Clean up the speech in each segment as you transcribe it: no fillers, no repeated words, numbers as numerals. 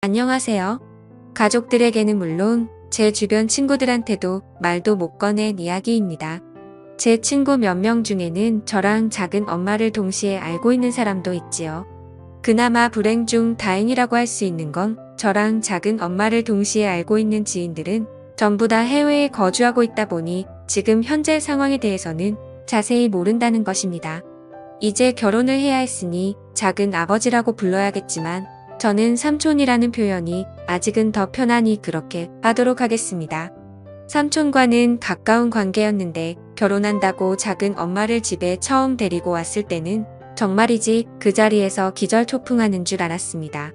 안녕하세요. 가족들에게는 물론 제 주변 친구들한테도 말도 못 꺼낸 이야기입니다. 제 친구 몇 명 중에는 저랑 작은 엄마를 동시에 알고 있는 사람도 있지요. 그나마 불행 중 다행이라고 할 수 있는 건 저랑 작은 엄마를 동시에 알고 있는 지인들은 전부 다 해외에 거주하고 있다 보니 지금 현재 상황에 대해서는 자세히 모른다는 것입니다. 이제 결혼을 해야 했으니 작은 아버지라고 불러야겠지만 저는 삼촌이라는 표현이 아직은 더 편하니 그렇게 하도록 하겠습니다. 삼촌과는 가까운 관계였는데 결혼한다고 작은 엄마를 집에 처음 데리고 왔을 때는 정말이지 그 자리에서 기절초풍하는 줄 알았습니다.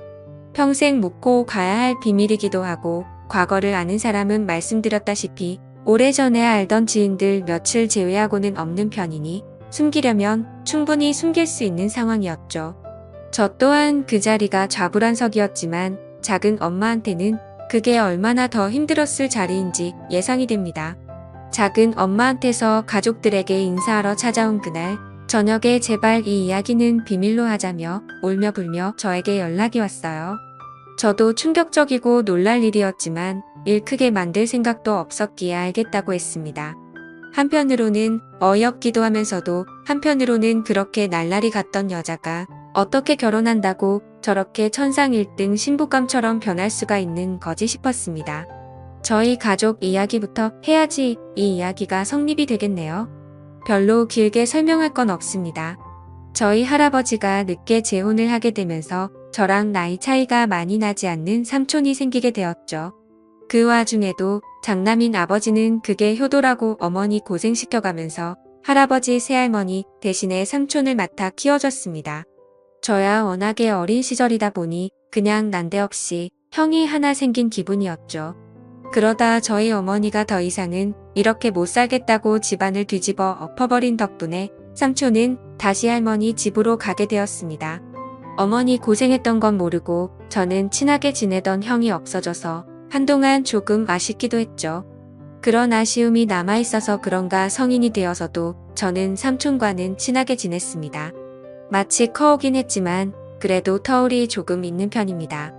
평생 묻고 가야 할 비밀이기도 하고 과거를 아는 사람은 말씀드렸다시피 오래전에 알던 지인들 며칠 제외하고는 없는 편이니 숨기려면 충분히 숨길 수 있는 상황이었죠. 저 또한 그 자리가 좌불안석이었지만 작은 엄마한테는 그게 얼마나 더 힘들었을 자리인지 예상이 됩니다. 작은 엄마한테서 가족들에게 인사하러 찾아온 그날 저녁에 제발 이 이야기는 비밀로 하자며 울며불며 저에게 연락이 왔어요. 저도 충격적이고 놀랄 일이었지만 일 크게 만들 생각도 없었기에 알겠다고 했습니다. 한편으로는 어이없기도 하면서도 한편으로는 그렇게 날라리 갔던 여자가 어떻게 결혼한다고 저렇게 천상 1등 신부감처럼 변할 수가 있는 거지 싶었습니다. 저희 가족 이야기부터 해야지 이 이야기가 성립이 되겠네요. 별로 길게 설명할 건 없습니다. 저희 할아버지가 늦게 재혼을 하게 되면서 저랑 나이 차이가 많이 나지 않는 삼촌이 생기게 되었죠. 그 와중에도 장남인 아버지는 그게 효도라고 어머니 고생시켜가면서 할아버지 새할머니 대신에 삼촌을 맡아 키워줬습니다. 저야 워낙에 어린 시절이다 보니 그냥 난데없이 형이 하나 생긴 기분이었죠. 그러다 저희 어머니가 더 이상은 이렇게 못 살겠다고 집안을 뒤집어 엎어버린 덕분에 삼촌은 다시 할머니 집으로 가게 되었습니다. 어머니 고생했던 건 모르고 저는 친하게 지내던 형이 없어져서 한동안 조금 아쉽기도 했죠. 그런 아쉬움이 남아있어서 그런가 성인이 되어서도 저는 삼촌과는 친하게 지냈습니다. 마치 커오긴 했지만 그래도 터울이 조금 있는 편입니다.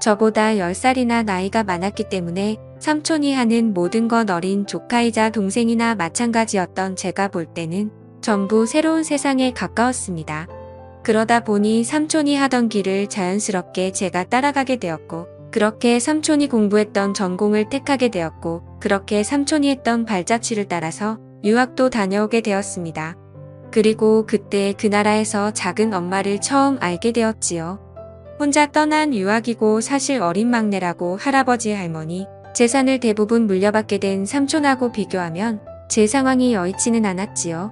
저보다 10살이나 나이가 많았기 때문에 삼촌이 하는 모든 건 어린 조카이자 동생이나 마찬가지였던 제가 볼 때는 전부 새로운 세상에 가까웠습니다. 그러다 보니 삼촌이 하던 길을 자연스럽게 제가 따라가게 되었고 그렇게 삼촌이 공부했던 전공을 택하게 되었고 그렇게 삼촌이 했던 발자취를 따라서 유학도 다녀오게 되었습니다. 그리고 그때 그 나라에서 작은 엄마를 처음 알게 되었지요. 혼자 떠난 유학이고 사실 어린 막내라고 할아버지 할머니 재산을 대부분 물려받게 된 삼촌하고 비교하면 제 상황이 여의치는 않았지요.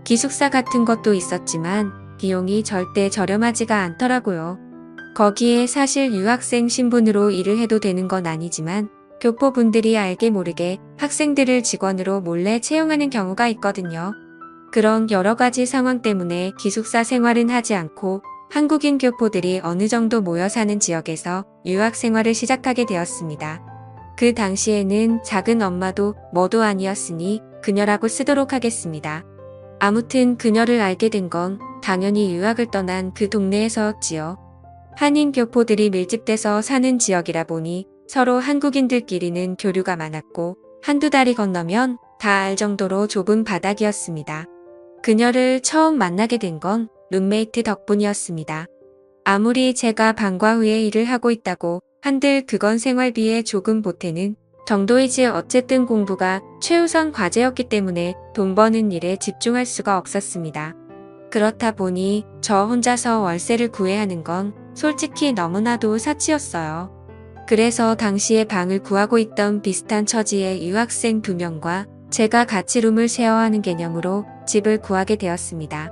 기숙사 같은 것도 있었지만 비용이 절대 저렴하지가 않더라고요. 거기에 사실 유학생 신분으로 일을 해도 되는 건 아니지만 교포분들이 알게 모르게 학생들을 직원으로 몰래 채용하는 경우가 있거든요. 그런 여러 가지 상황 때문에 기숙사 생활은 하지 않고 한국인 교포들이 어느 정도 모여 사는 지역에서 유학 생활을 시작하게 되었습니다. 그 당시에는 작은 엄마도 뭐도 아니었으니 그녀라고 쓰도록 하겠습니다. 아무튼 그녀를 알게 된 건 당연히 유학을 떠난 그 동네에서였지요. 한인 교포들이 밀집돼서 사는 지역이라 보니 서로 한국인들끼리는 교류가 많았고 한두 달이 건너면 다 알 정도로 좁은 바닥이었습니다. 그녀를 처음 만나게 된 건 룸메이트 덕분이었습니다. 아무리 제가 방과 후에 일을 하고 있다고 한들 그건 생활비에 조금 보태는 정도이지 어쨌든 공부가 최우선 과제였기 때문에 돈 버는 일에 집중할 수가 없었습니다. 그렇다 보니 저 혼자서 월세를 구해야 하는 건 솔직히 너무나도 사치였어요. 그래서 당시에 방을 구하고 있던 비슷한 처지의 유학생 2명과 제가 같이 룸을 쉐어하는 개념으로 집을 구하게 되었습니다.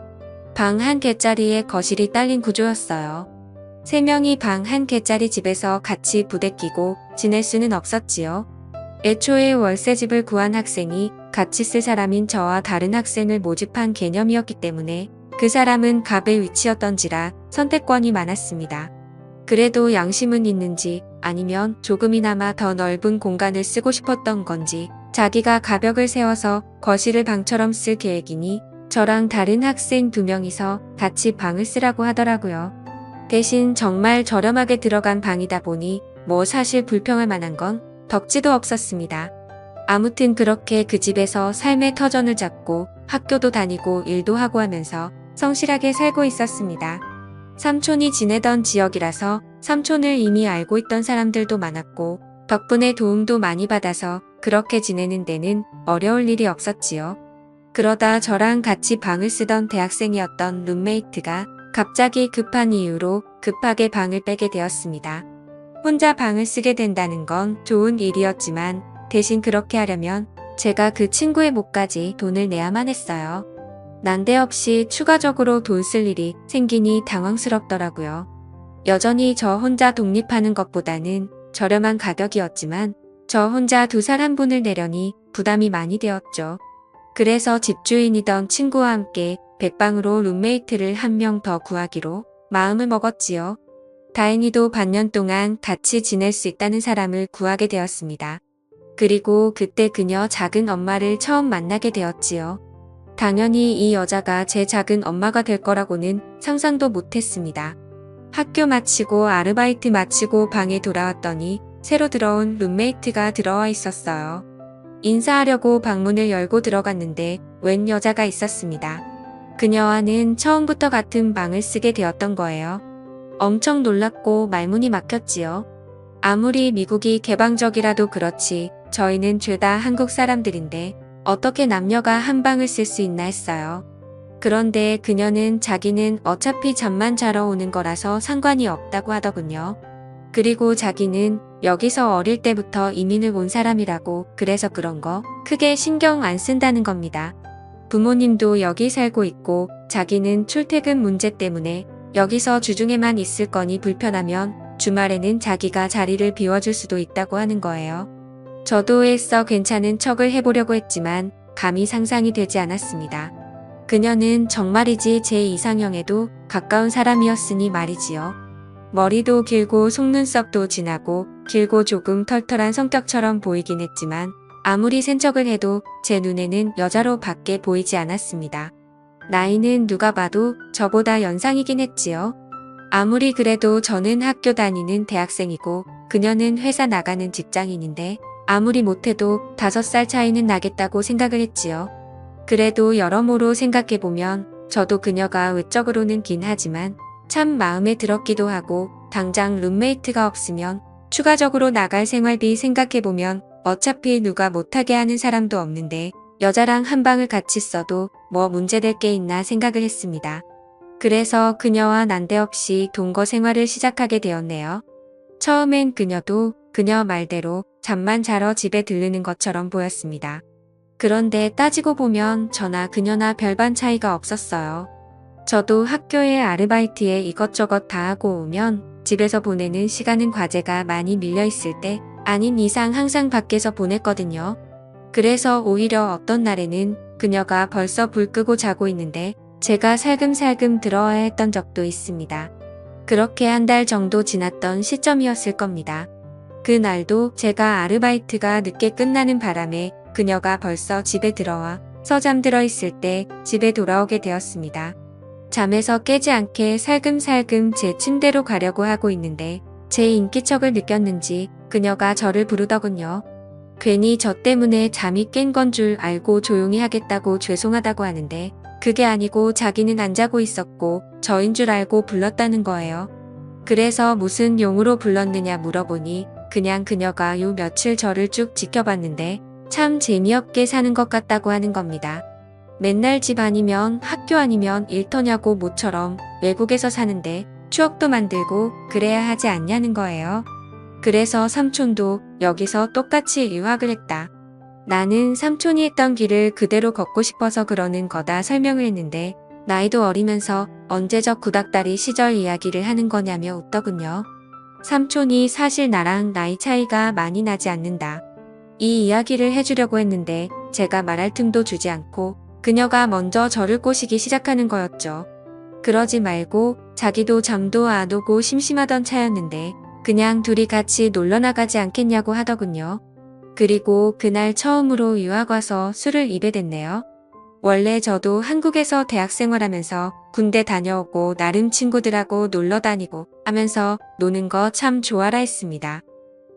방 한 개짜리에 거실이 딸린 구조였어요. 3명이 방 한 개짜리 집에서 같이 부대끼고 지낼 수는 없었지요. 애초에 월세집을 구한 학생이 같이 쓸 사람인 저와 다른 학생을 모집한 개념이었기 때문에 그 사람은 갑의 위치였던지라 선택권이 많았습니다. 그래도 양심은 있는지 아니면 조금이나마 더 넓은 공간을 쓰고 싶었던 건지 자기가 가벽을 세워서 거실을 방처럼 쓸 계획이니 저랑 다른 학생 2명이서 같이 방을 쓰라고 하더라고요. 대신 정말 저렴하게 들어간 방이다 보니 뭐 사실 불평할 만한 건 덕지도 없었습니다. 아무튼 그렇게 그 집에서 삶의 터전을 잡고 학교도 다니고 일도 하고 하면서 성실하게 살고 있었습니다. 삼촌이 지내던 지역이라서 삼촌을 이미 알고 있던 사람들도 많았고 덕분에 도움도 많이 받아서 그렇게 지내는 데는 어려울 일이 없었지요. 그러다 저랑 같이 방을 쓰던 대학생이었던 룸메이트가 갑자기 급한 이유로 급하게 방을 빼게 되었습니다. 혼자 방을 쓰게 된다는 건 좋은 일이었지만 대신 그렇게 하려면 제가 그 친구의 몫까지 돈을 내야만 했어요. 난데없이 추가적으로 돈 쓸 일이 생기니 당황스럽더라고요. 여전히 저 혼자 독립하는 것보다는 저렴한 가격이었지만 저 혼자 두 살 한 분을 내려니 부담이 많이 되었죠. 그래서 집주인이던 친구와 함께 백방으로 룸메이트를 한 명 더 구하기로 마음을 먹었지요. 다행히도 반년 동안 같이 지낼 수 있다는 사람을 구하게 되었습니다. 그리고 그때 그녀 작은 엄마를 처음 만나게 되었지요. 당연히 이 여자가 제 작은 엄마가 될 거라고는 상상도 못했습니다. 학교 마치고 아르바이트 마치고 방에 돌아왔더니 새로 들어온 룸메이트가 들어와 있었어요. 인사하려고 방문을 열고 들어갔는데 웬 여자가 있었습니다. 그녀와는 처음부터 같은 방을 쓰게 되었던 거예요. 엄청 놀랐고 말문이 막혔지요. 아무리 미국이 개방적이라도 그렇지 저희는 죄다 한국 사람들인데 어떻게 남녀가 한 방을 쓸 수 있나 했어요. 그런데 그녀는 자기는 어차피 잠만 자러 오는 거라서 상관이 없다고 하더군요. 그리고 자기는 여기서 어릴 때부터 이민을 온 사람이라고 그래서 그런 거 크게 신경 안 쓴다는 겁니다. 부모님도 여기 살고 있고 자기는 출퇴근 문제 때문에 여기서 주중에만 있을 거니 불편하면 주말에는 자기가 자리를 비워줄 수도 있다고 하는 거예요. 저도 애써 괜찮은 척을 해보려고 했지만 감히 상상이 되지 않았습니다. 그녀는 정말이지 제 이상형에도 가까운 사람이었으니 말이지요. 머리도 길고 속눈썹도 진하고 길고 조금 털털한 성격처럼 보이긴 했지만 아무리 센척을 해도 제 눈에는 여자로 밖에 보이지 않았습니다. 나이는 누가 봐도 저보다 연상이긴 했지요. 아무리 그래도 저는 학교 다니는 대학생이고 그녀는 회사 나가는 직장인인데 아무리 못해도 5살 차이는 나겠다고 생각을 했지요. 그래도 여러모로 생각해보면 저도 그녀가 외적으로는 긴 하지만 참 마음에 들었기도 하고 당장 룸메이트가 없으면 추가적으로 나갈 생활비 생각해보면 어차피 누가 못하게 하는 사람도 없는데 여자랑 한 방을 같이 써도 뭐 문제될 게 있나 생각을 했습니다. 그래서 그녀와 난데없이 동거 생활을 시작하게 되었네요. 처음엔 그녀도 그녀 말대로 잠만 자러 집에 들르는 것처럼 보였습니다. 그런데 따지고 보면 저나 그녀나 별반 차이가 없었어요. 저도 학교에 아르바이트에 이것저것 다 하고 오면 집에서 보내는 시간은 과제가 많이 밀려 있을 때 아닌 이상 항상 밖에서 보냈거든요. 그래서 오히려 어떤 날에는 그녀가 벌써 불 끄고 자고 있는데 제가 살금살금 들어와야 했던 적도 있습니다. 그렇게 한 달 정도 지났던 시점이었을 겁니다. 그날도 제가 아르바이트가 늦게 끝나는 바람에 그녀가 벌써 집에 들어와 서 잠들어 있을 때 집에 돌아오게 되었습니다. 잠에서 깨지 않게 살금살금 제 침대로 가려고 하고 있는데 제 인기척을 느꼈는지 그녀가 저를 부르더군요. 괜히 저 때문에 잠이 깬 건 줄 알고 조용히 하겠다고 죄송하다고 하는데 그게 아니고 자기는 안 자고 있었고 저인 줄 알고 불렀다는 거예요. 그래서 무슨 용으로 불렀느냐 물어보니 그냥 그녀가 요 며칠 저를 쭉 지켜봤는데 참 재미없게 사는 것 같다고 하는 겁니다. 맨날 집 아니면 학교 아니면 일터냐고 모처럼 외국에서 사는데 추억도 만들고 그래야 하지 않냐는 거예요. 그래서 삼촌도 여기서 똑같이 유학을 했다. 나는 삼촌이 했던 길을 그대로 걷고 싶어서 그러는 거다 설명을 했는데 나이도 어리면서 언제적 구닥다리 시절 이야기를 하는 거냐며 웃더군요. 삼촌이 사실 나랑 나이 차이가 많이 나지 않는다. 이 이야기를 해주려고 했는데 제가 말할 틈도 주지 않고 그녀가 먼저 저를 꼬시기 시작하는 거였죠. 그러지 말고 자기도 잠도 안 오고 심심하던 차였는데 그냥 둘이 같이 놀러 나가지 않겠냐고 하더군요. 그리고 그날 처음으로 유학 와서 술을 입에 댔네요. 원래 저도 한국에서 대학 생활하면서 군대 다녀오고 나름 친구들하고 놀러 다니고 하면서 노는 거 참 좋아라 했습니다.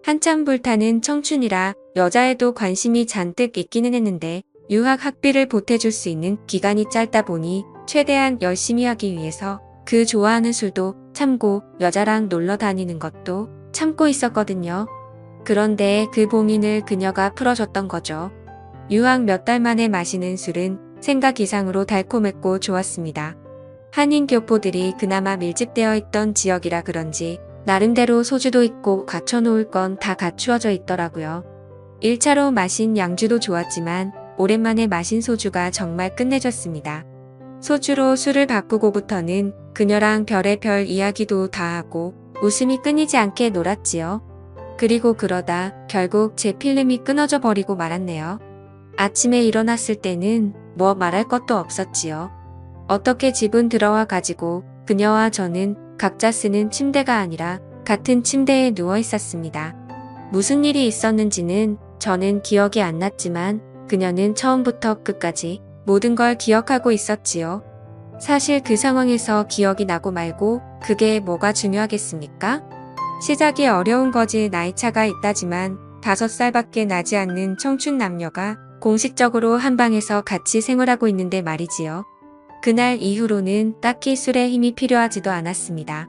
한참 불타는 청춘이라 여자에도 관심이 잔뜩 있기는 했는데 유학 학비를 보태줄 수 있는 기간이 짧다 보니 최대한 열심히 하기 위해서 그 좋아하는 술도 참고 여자랑 놀러 다니는 것도 참고 있었거든요. 그런데 그 봉인을 그녀가 풀어줬던 거죠. 유학 몇 달 만에 마시는 술은 생각 이상으로 달콤했고 좋았습니다. 한인 교포들이 그나마 밀집되어 있던 지역이라 그런지 나름대로 소주도 있고 갖춰놓을 건 다 갖추어져 있더라고요. 1차로 마신 양주도 좋았지만 오랜만에 마신 소주가 정말 끝내줬습니다. 소주로 술을 바꾸고부터는 그녀랑 별의별 이야기도 다 하고 웃음이 끊이지 않게 놀았지요. 그리고 그러다 결국 제 필름이 끊어져 버리고 말았네요. 아침에 일어났을 때는 뭐 말할 것도 없었지요. 어떻게 집은 들어와 가지고 그녀와 저는 각자 쓰는 침대가 아니라 같은 침대에 누워 있었습니다. 무슨 일이 있었는지는 저는 기억이 안 났지만 그녀는 처음부터 끝까지 모든 걸 기억하고 있었지요. 사실 그 상황에서 기억이 나고 말고 그게 뭐가 중요하겠습니까? 시작이 어려운 거지. 나이차가 있다지만 5살밖에 나지 않는 청춘 남녀가 공식적으로 한 방에서 같이 생활하고 있는데 말이지요. 그날 이후로는 딱히 술에 힘이 필요하지도 않았습니다.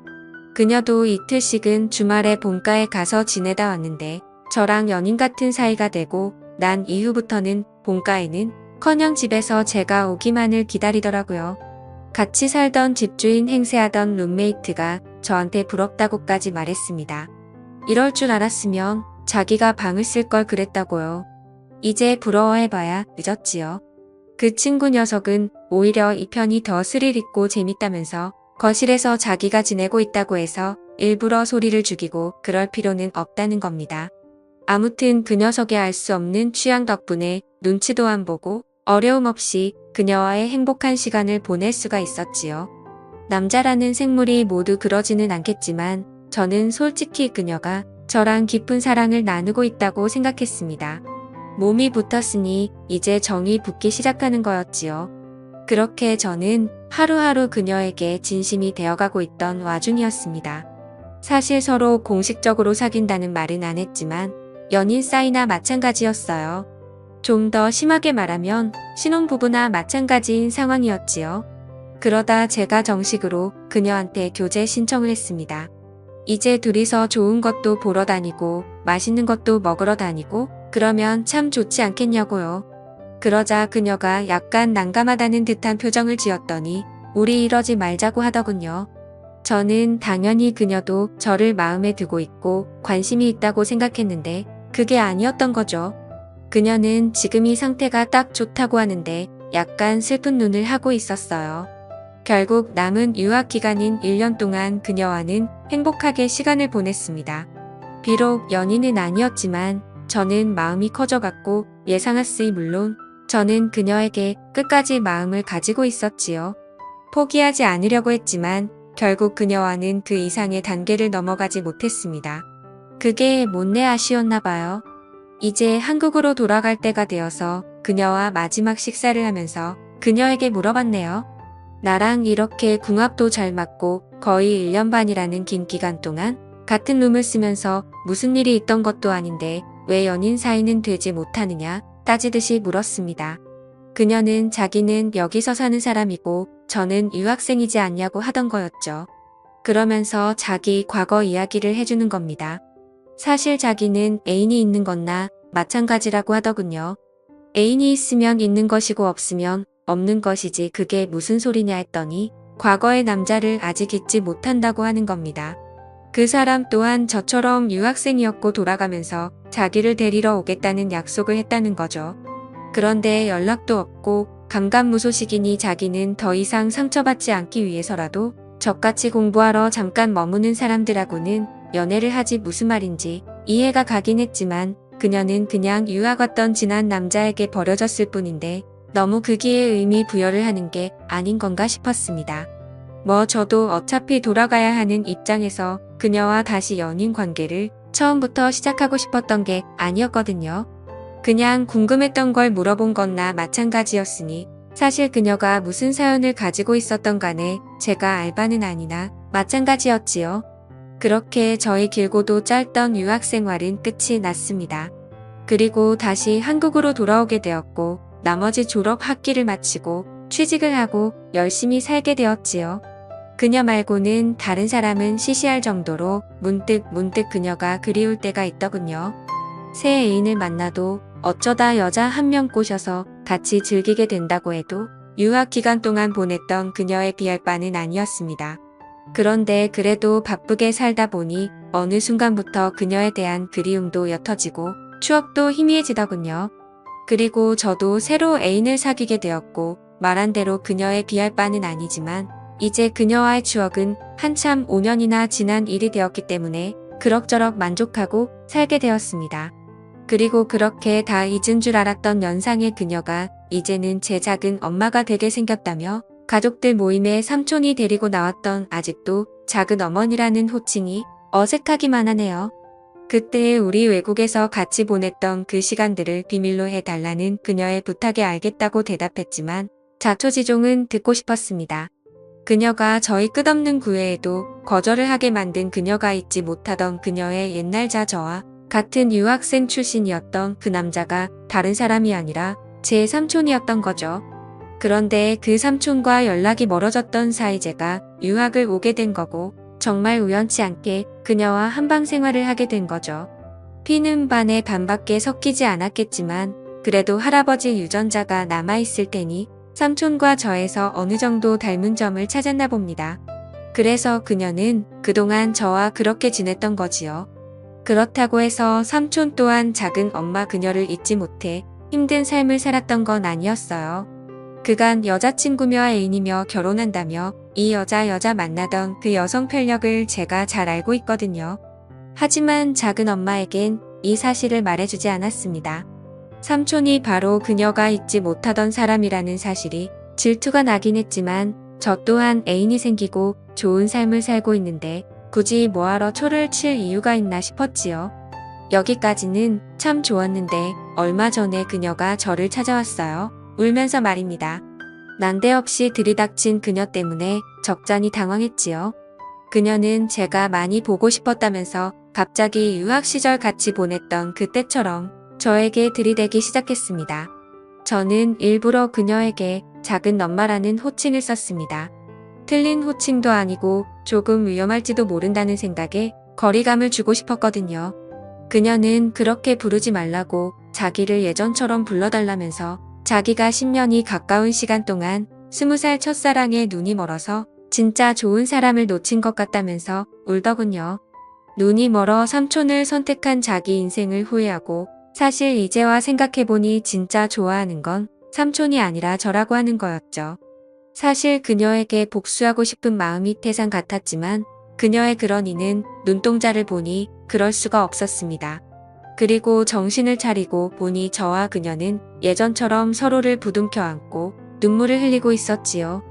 그녀도 이틀씩은 주말에 본가에 가서 지내다 왔는데 저랑 연인 같은 사이가 되고 난 이후부터는 본가에는 커녕 집에서 제가 오기만을 기다리더라고요. 같이 살던 집주인 행세하던 룸메이트가 저한테 부럽다고까지 말했습니다. 이럴 줄 알았으면 자기가 방을 쓸 걸 그랬다고요. 이제 부러워해봐야 늦었지요. 그 친구 녀석은 오히려 이 편이 더 스릴 있고 재밌다면서 거실에서 자기가 지내고 있다고 해서 일부러 소리를 죽이고 그럴 필요는 없다는 겁니다. 아무튼 그 녀석의 알 수 없는 취향 덕분에 눈치도 안 보고 어려움 없이 그녀와의 행복한 시간을 보낼 수가 있었지요. 남자라는 생물이 모두 그러지는 않겠지만 저는 솔직히 그녀가 저랑 깊은 사랑을 나누고 있다고 생각했습니다. 몸이 붙었으니 이제 정이 붙기 시작하는 거였지요. 그렇게 저는 하루하루 그녀에게 진심이 되어가고 있던 와중이었습니다. 사실 서로 공식적으로 사귄다는 말은 안 했지만 연인 사이나 마찬가지였어요. 좀 더 심하게 말하면 신혼부부나 마찬가지인 상황이었지요. 그러다 제가 정식으로 그녀한테 교제 신청을 했습니다. 이제 둘이서 좋은 것도 보러 다니고 맛있는 것도 먹으러 다니고 그러면 참 좋지 않겠냐고요. 그러자 그녀가 약간 난감하다는 듯한 표정을 지었더니 우리 이러지 말자고 하더군요. 저는 당연히 그녀도 저를 마음에 두고 있고 관심이 있다고 생각했는데 그게 아니었던 거죠. 그녀는 지금 이 상태가 딱 좋다고 하는데 약간 슬픈 눈을 하고 있었어요. 결국 남은 유학 기간인 1년 동안 그녀와는 행복하게 시간을 보냈습니다. 비록 연인은 아니었지만 저는 마음이 커져갔고 예상했으니 물론 저는 그녀에게 끝까지 마음을 가지고 있었지요. 포기하지 않으려고 했지만 결국 그녀와는 그 이상의 단계를 넘어가지 못했습니다. 그게 못내 아쉬웠나 봐요. 이제 한국으로 돌아갈 때가 되어서 그녀와 마지막 식사를 하면서 그녀에게 물어봤네요. 나랑 이렇게 궁합도 잘 맞고 거의 1년 반이라는 긴 기간 동안 같은 룸을 쓰면서 무슨 일이 있던 것도 아닌데 왜 연인 사이는 되지 못하느냐 따지듯이 물었습니다. 그녀는 자기는 여기서 사는 사람이고 저는 유학생이지 않냐고 하던 거였죠. 그러면서 자기 과거 이야기를 해주는 겁니다. 사실 자기는 애인이 있는 것나 마찬가지라고 하더군요. 애인이 있으면 있는 것이고 없으면 없는 것이지 그게 무슨 소리냐 했더니 과거의 남자를 아직 잊지 못한다고 하는 겁니다. 그 사람 또한 저처럼 유학생이었고 돌아가면서 자기를 데리러 오겠다는 약속을 했다는 거죠. 그런데 연락도 없고 감감무소식이니 자기는 더 이상 상처받지 않기 위해서라도 저같이 공부하러 잠깐 머무는 사람들하고는 연애를 하지 무슨 말인지 이해가 가긴 했지만 그녀는 그냥 유학 왔던 지난 남자에게 버려졌을 뿐인데 너무 그기에 의미 부여를 하는 게 아닌 건가 싶었습니다. 뭐 저도 어차피 돌아가야 하는 입장에서 그녀와 다시 연인 관계를 처음부터 시작하고 싶었던 게 아니었거든요. 그냥 궁금했던 걸 물어본 거나 마찬가지였으니 사실 그녀가 무슨 사연을 가지고 있었던 간에 제가 알 바는 아니나 마찬가지였지요. 그렇게 저희 길고도 짧던 유학 생활은 끝이 났습니다. 그리고 다시 한국으로 돌아오게 되었고 나머지 졸업 학기를 마치고 취직을 하고 열심히 살게 되었지요. 그녀 말고는 다른 사람은 시시할 정도로 문득 그녀가 그리울 때가 있더군요. 새 애인을 만나도 어쩌다 여자 한 명 꼬셔서 같이 즐기게 된다고 해도 유학 기간 동안 보냈던 그녀에 비할 바는 아니었습니다. 그런데 그래도 바쁘게 살다 보니 어느 순간부터 그녀에 대한 그리움도 옅어지고 추억도 희미해지더군요. 그리고 저도 새로 애인을 사귀게 되었고 말한 대로 그녀에 비할 바는 아니지만 이제 그녀와의 추억은 한참 5년이나 지난 일이 되었기 때문에 그럭저럭 만족하고 살게 되었습니다. 그리고 그렇게 다 잊은 줄 알았던 연상의 그녀가 이제는 제 작은 엄마가 되게 생겼다며 가족들 모임에 삼촌이 데리고 나왔던 아직도 작은 어머니라는 호칭이 어색하기만 하네요. 그때 우리 외국에서 같이 보냈던 그 시간들을 비밀로 해달라는 그녀의 부탁에 알겠다고 대답했지만 자초지종은 듣고 싶었습니다. 그녀가 저희 끝없는 구애에도 거절을 하게 만든 그녀가 잊지 못하던 그녀의 옛날 저와 같은 유학생 출신이었던 그 남자가 다른 사람이 아니라 제 삼촌이었던 거죠. 그런데 그 삼촌과 연락이 멀어졌던 사이 제가 유학을 오게 된 거고 정말 우연치 않게 그녀와 한방 생활을 하게 된 거죠. 피는 반에 반밖에 섞이지 않았겠지만 그래도 할아버지 유전자가 남아있을 테니 삼촌과 저에서 어느 정도 닮은 점을 찾았나 봅니다. 그래서 그녀는 그동안 저와 그렇게 지냈던 거지요. 그렇다고 해서 삼촌 또한 작은 엄마 그녀를 잊지 못해 힘든 삶을 살았던 건 아니었어요. 그간 여자친구며 애인이며 결혼한다며 이 여자 만나던 그 여성 편력을 제가 잘 알고 있거든요. 하지만 작은 엄마에겐 이 사실을 말해주지 않았습니다. 삼촌이 바로 그녀가 잊지 못하던 사람이라는 사실이 질투가 나긴 했지만 저 또한 애인이 생기고 좋은 삶을 살고 있는데 굳이 뭐하러 초를 칠 이유가 있나 싶었지요. 여기까지는 참 좋았는데 얼마 전에 그녀가 저를 찾아왔어요. 울면서 말입니다. 난데없이 들이닥친 그녀 때문에 적잖이 당황했지요. 그녀는 제가 많이 보고 싶었다면서 갑자기 유학 시절 같이 보냈던 그때처럼 저에게 들이대기 시작했습니다. 저는 일부러 그녀에게 작은 엄마라는 호칭을 썼습니다. 틀린 호칭도 아니고 조금 위험할지도 모른다는 생각에 거리감을 주고 싶었거든요. 그녀는 그렇게 부르지 말라고 자기를 예전처럼 불러달라면서 자기가 10년이 가까운 시간 동안 20살 첫사랑에 눈이 멀어서 진짜 좋은 사람을 놓친 것 같다면서 울더군요. 눈이 멀어 삼촌을 선택한 자기 인생을 후회하고 사실 이제와 생각해보니 진짜 좋아하는 건 삼촌이 아니라 저라고 하는 거였죠. 사실 그녀에게 복수하고 싶은 마음이 태산 같았지만 그녀의 그런 이는 눈동자를 보니 그럴 수가 없었습니다. 그리고 정신을 차리고 보니 저와 그녀는 예전처럼 서로를 부둥켜 안고 눈물을 흘리고 있었지요.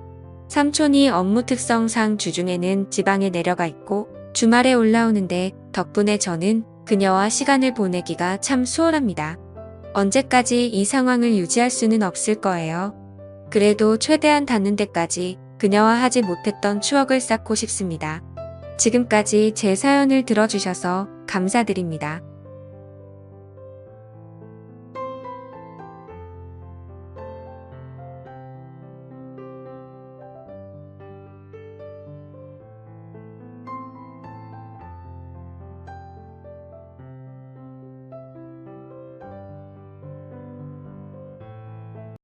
삼촌이 업무 특성상 주중에는 지방에 내려가 있고 주말에 올라오는데 덕분에 저는 그녀와 시간을 보내기가 참 수월합니다. 언제까지 이 상황을 유지할 수는 없을 거예요. 그래도 최대한 닿는 데까지 그녀와 하지 못했던 추억을 쌓고 싶습니다. 지금까지 제 사연을 들어주셔서 감사드립니다.